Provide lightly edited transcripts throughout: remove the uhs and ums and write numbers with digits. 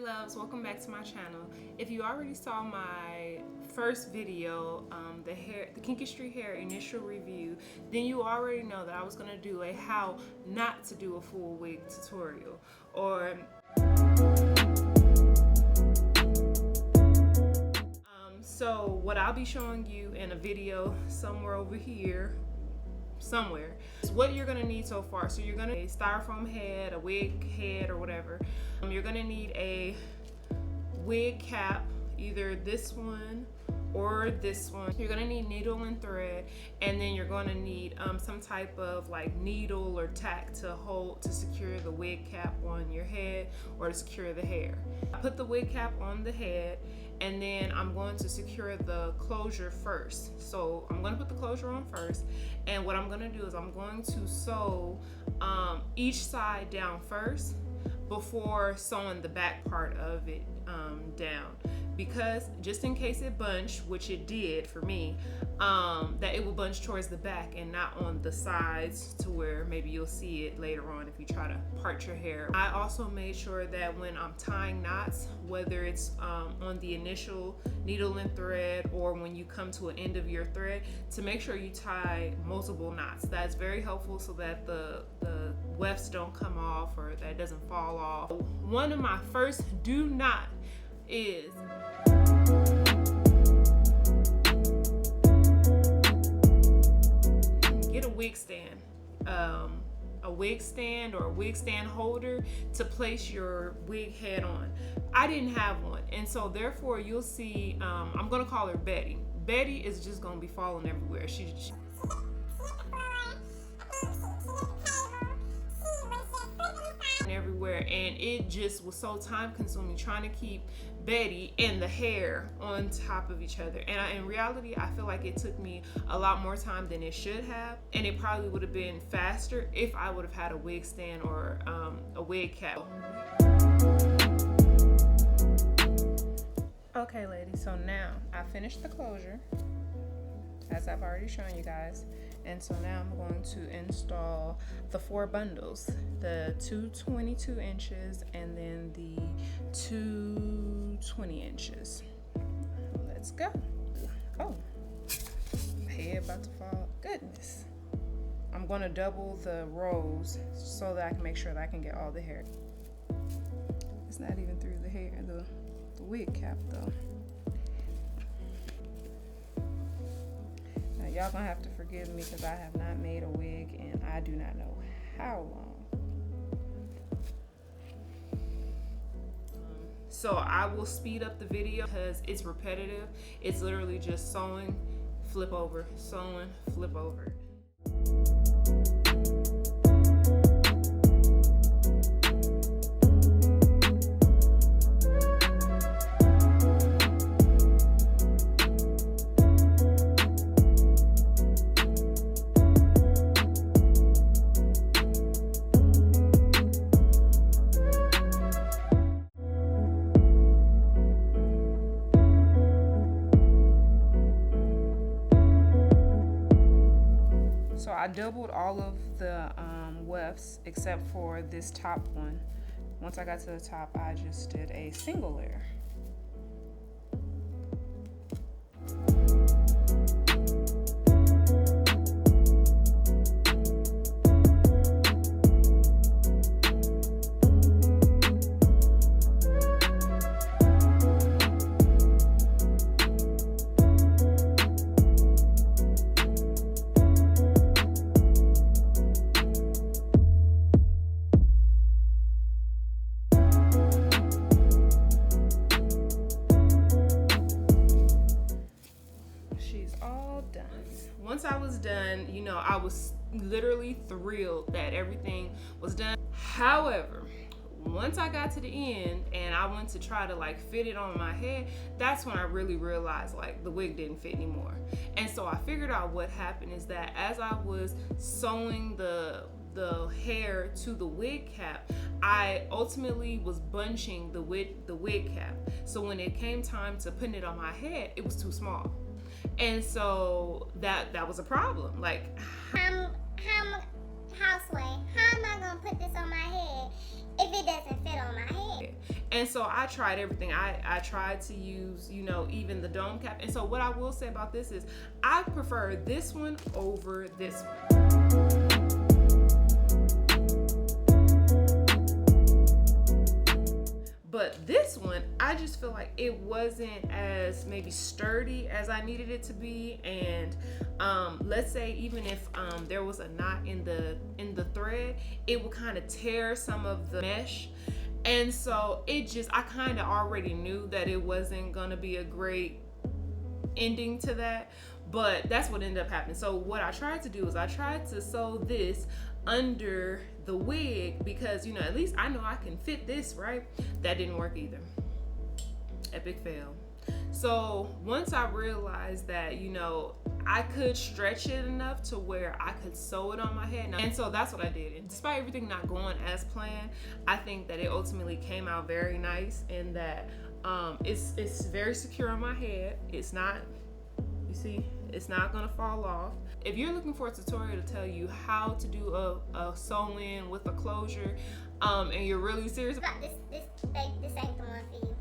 loves, welcome back to my channel. If you already saw my first video, the Kinky Street hair initial review, then you already know that I was going to do a how not to do a full wig tutorial, or so what I'll be showing you in a video somewhere over here, is what you're gonna need so far. So you're gonna need a styrofoam head, a wig head, or whatever. You're gonna need a wig cap, either this one or this one. You're gonna need needle and thread, and then you're gonna need some type of like needle or tack to secure the wig cap on your head or to secure the hair. I put the wig cap on the head, and then I'm going to secure the closure first. So I'm going to put the closure on first, and what I'm going to do is I'm going to sew each side down first before sewing the back part of it down, because just in case it bunched, which it did for me, that it will bunch towards the back and not on the sides, to where maybe you'll see it later on if you try to part your hair. I also made sure that when I'm tying knots, whether it's on the initial needle and thread or when you come to an end of your thread, to make sure you tie multiple knots. That's very helpful so that the wefts don't come off or that it doesn't fall off. One of my first do not is get a wig stand. A wig stand or a wig stand holder to place your wig head on. I didn't have one, and so therefore you'll see, I'm gonna call her Betty. Betty is just gonna be falling everywhere. She everywhere, and it just was so time consuming trying to keep Betty and the hair on top of each other. And in reality, I feel like it took me a lot more time than it should have, and it probably would have been faster if I would have had a wig stand or a wig cap. Okay ladies, so now I finished the closure as I've already shown you guys, and so now I'm going to install the 4 bundles, the 2 22 inches and then the 2 20 inches. Let's go. Oh, head about to fall. Goodness. I'm going to double the rows so that I can make sure that I can get all the hair. It's not even through the hair, the wig cap though. Now y'all gonna have to forgive me because I have not made a wig and I do not know how long. So I will speed up the video because it's repetitive. It's literally just sewing, flip over, sewing, flip over. So I doubled all of the wefts except for this top one. Once I got to the top, I just did a single layer. Once I was done, you know, I was literally thrilled that everything was done. However, once I got to the end and I went to try to like fit it on my head, that's when I really realized like the wig didn't fit anymore. And so I figured out what happened is that as I was sewing the hair to the wig cap, I ultimately was bunching the wig cap. So when it came time to putting it on my head, it was too small. And so that was a problem. Like, houseway, how am I gonna put this on my head if it doesn't fit on my head? And so I tried everything. I tried to use, you know, even the dome cap. And so what I will say about this is I prefer this one over this one. But this one, I just feel like it wasn't as maybe sturdy as I needed it to be. And let's say even if there was a knot in the thread, it would kind of tear some of the mesh. And so I kind of already knew that it wasn't gonna be a great ending to that, but that's what ended up happening. So what I tried to do is I tried to sew this under the wig because, you know, at least I know I can fit this, right? That didn't work either. Epic fail. So once I realized that, you know, I could stretch it enough to where I could sew it on my head. And so that's what I did. And despite everything not going as planned, I think that it ultimately came out very nice in that it's very secure on my head. It's not, you see, it's not gonna fall off. If you're looking for a tutorial to tell you how to do a sew-in with a closure, and you're really serious about this ain't the one for you.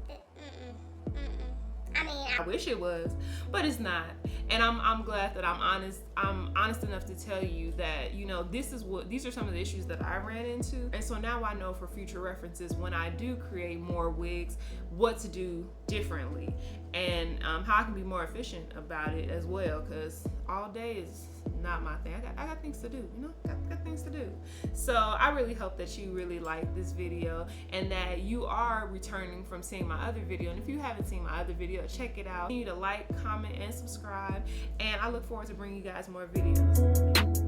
I mean, I wish it was, but it's not. And I'm glad that I'm honest enough to tell you that, you know, these are some of the issues that I ran into. And so now I know for future references when I do create more wigs, what to do differently and how I can be more efficient about it as well, because all day is not my thing. I got things to do, you know, got things to do. So I really hope that you really like this video and that you are returning from seeing my other video. And if you haven't seen my other video, check it out. You need to like, comment, and subscribe. And I look forward to bringing you guys more videos.